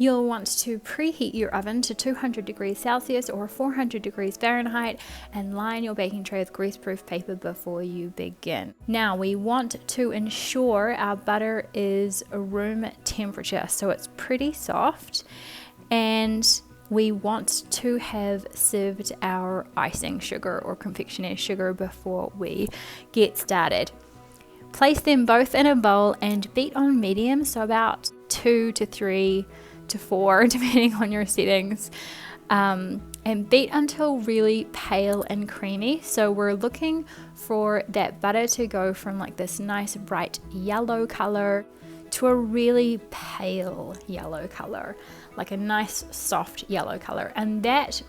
You'll want to preheat your oven to 200 degrees Celsius or 400 degrees Fahrenheit and line your baking tray with greaseproof paper before you begin. Now we want to ensure our butter is room temperature, so it's pretty soft, and we want to have sieved our icing sugar or confectionery sugar before we get started. Place them both in a bowl and beat on medium, so about 2 to 3 to 4 depending on your settings, and beat until really pale and creamy. So we're looking for that butter to go from like this nice bright yellow color to a really pale yellow color, like a nice soft yellow color. And that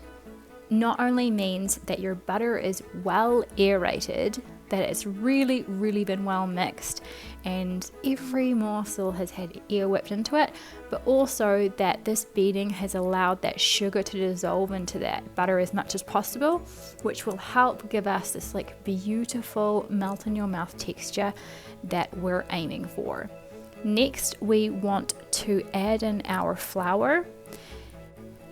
not only means that your butter is well aerated, that it's really been well mixed and every morsel has had air whipped into it, but also that this beating has allowed that sugar to dissolve into that butter as much as possible, which will help give us this like beautiful melt in your mouth texture that we're aiming for. Next, we want to add in our flour,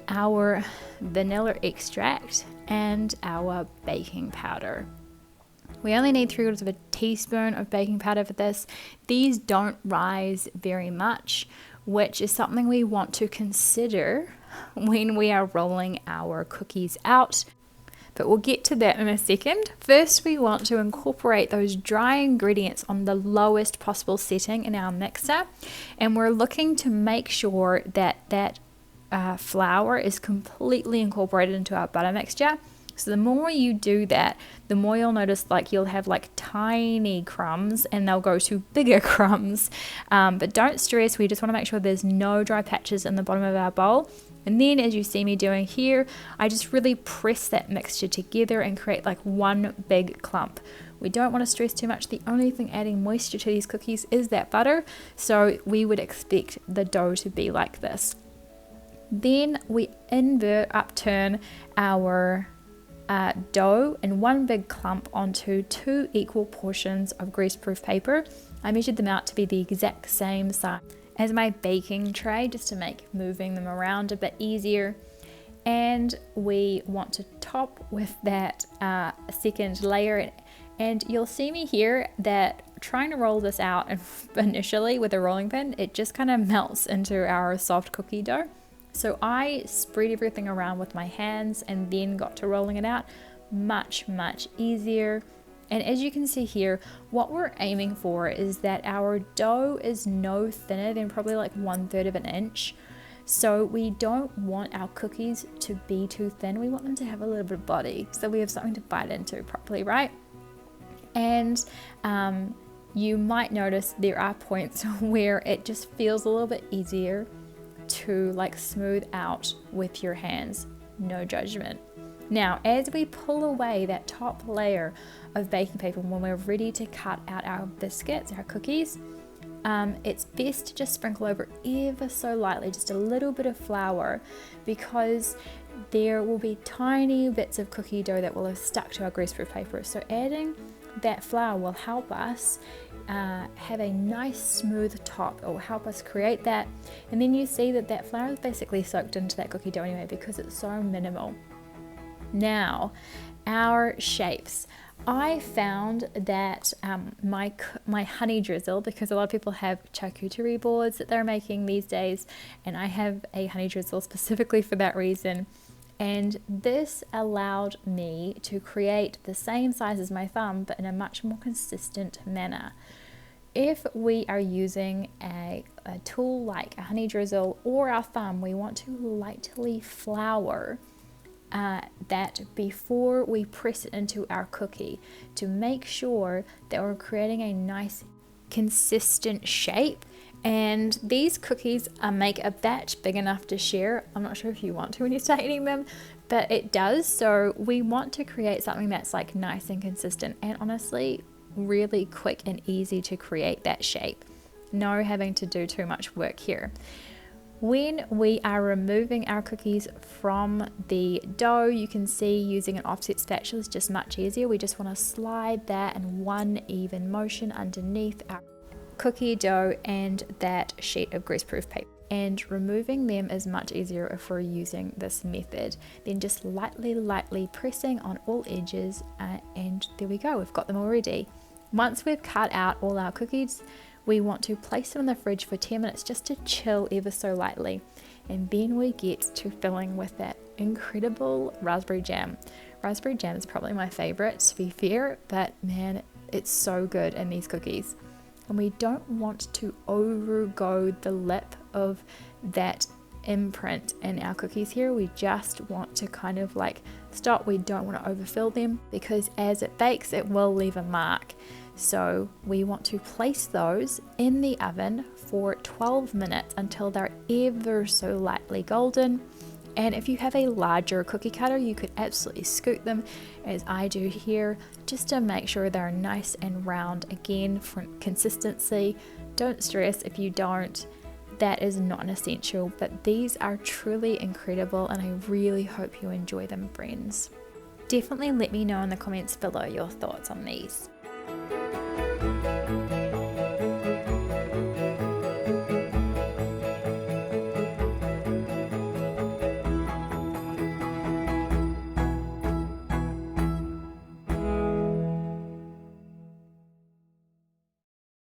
our vanilla extract, and our baking powder. We only need 3/4 of a teaspoon of baking powder for this. These don't rise very much, which is something we want to consider when we are rolling our cookies out. But we'll get to that in a second. First, we want to incorporate those dry ingredients on the lowest possible setting in our mixer. And we're looking to make sure that flour is completely incorporated into our butter mixture. So the more you do that, the more you'll notice like you'll have like tiny crumbs and they'll go to bigger crumbs. But don't stress, we just want to make sure there's no dry patches in the bottom of our bowl. And then as you see me doing here, I just really press that mixture together and create like one big clump. We don't want to stress too much. The only thing adding moisture to these cookies is that butter. So we would expect the dough to be like this. Then we upturn our dough in one big clump onto 2 equal portions of greaseproof paper. I measured them out to be the exact same size as my baking tray just to make moving them around a bit easier. And we want to top with that second layer, and you'll see me here that trying to roll this out initially with a rolling pin, it just kind of melts into our soft cookie dough. So I spread everything around with my hands and then got to rolling it out. Much easier. And as you can see here, what we're aiming for is that our dough is no thinner than probably like 1/3 of an inch. So we don't want our cookies to be too thin. We want them to have a little bit of body, so we have something to bite into properly, right? And you might notice there are points where it just feels a little bit easier to like smooth out with your hands. No judgment. Now, as we pull away that top layer of baking paper when we're ready to cut out our biscuits, our cookies, it's best to just sprinkle over ever so lightly, just a little bit of flour, because there will be tiny bits of cookie dough that will have stuck to our greaseproof paper. So adding that flour will help us have a nice smooth top. It will help us create that. And then you see that flour is basically soaked into that cookie dough anyway because it's so minimal. Now, our shapes. I found that my honey drizzle, because a lot of people have charcuterie boards that they're making these days, and I have a honey drizzle specifically for that reason. And this allowed me to create the same size as my thumb, but in a much more consistent manner. If we are using a tool like a honey drizzle or our thumb, we want to lightly flour that before we press it into our cookie to make sure that we're creating a nice consistent shape. And these cookies make a batch big enough to share. I'm not sure if you want to when you start eating them, but it does. So we want to create something that's like nice and consistent, and honestly really quick and easy to create that shape. No having to do too much work here. When we are removing our cookies from the dough, you can see using an offset spatula is just much easier. We just want to slide that in one even motion underneath our cookie dough and that sheet of greaseproof paper. and removing them is much easier if we're using this method. Then just lightly pressing on all edges, and there we go, we've got them all ready. Once we've cut out all our cookies, we want to place them in the fridge for 10 minutes just to chill ever so lightly, and then we get to filling with that incredible raspberry jam. Raspberry jam is probably my favorite, to be fair, but man, it's so good in these cookies. And we don't want to overgo the lip of that imprint in our cookies here. We just want to kind of like stop. We don't want to overfill them, because as it bakes it will leave a mark. So we want to place those in the oven for 12 minutes until they're ever so lightly golden. And if you have a larger cookie cutter, you could absolutely scoop them, as I do here, just to make sure they're nice and round. Again, for consistency, don't stress if you don't. That is not an essential, but these are truly incredible, and I really hope you enjoy them, friends. Definitely let me know in the comments below your thoughts on these.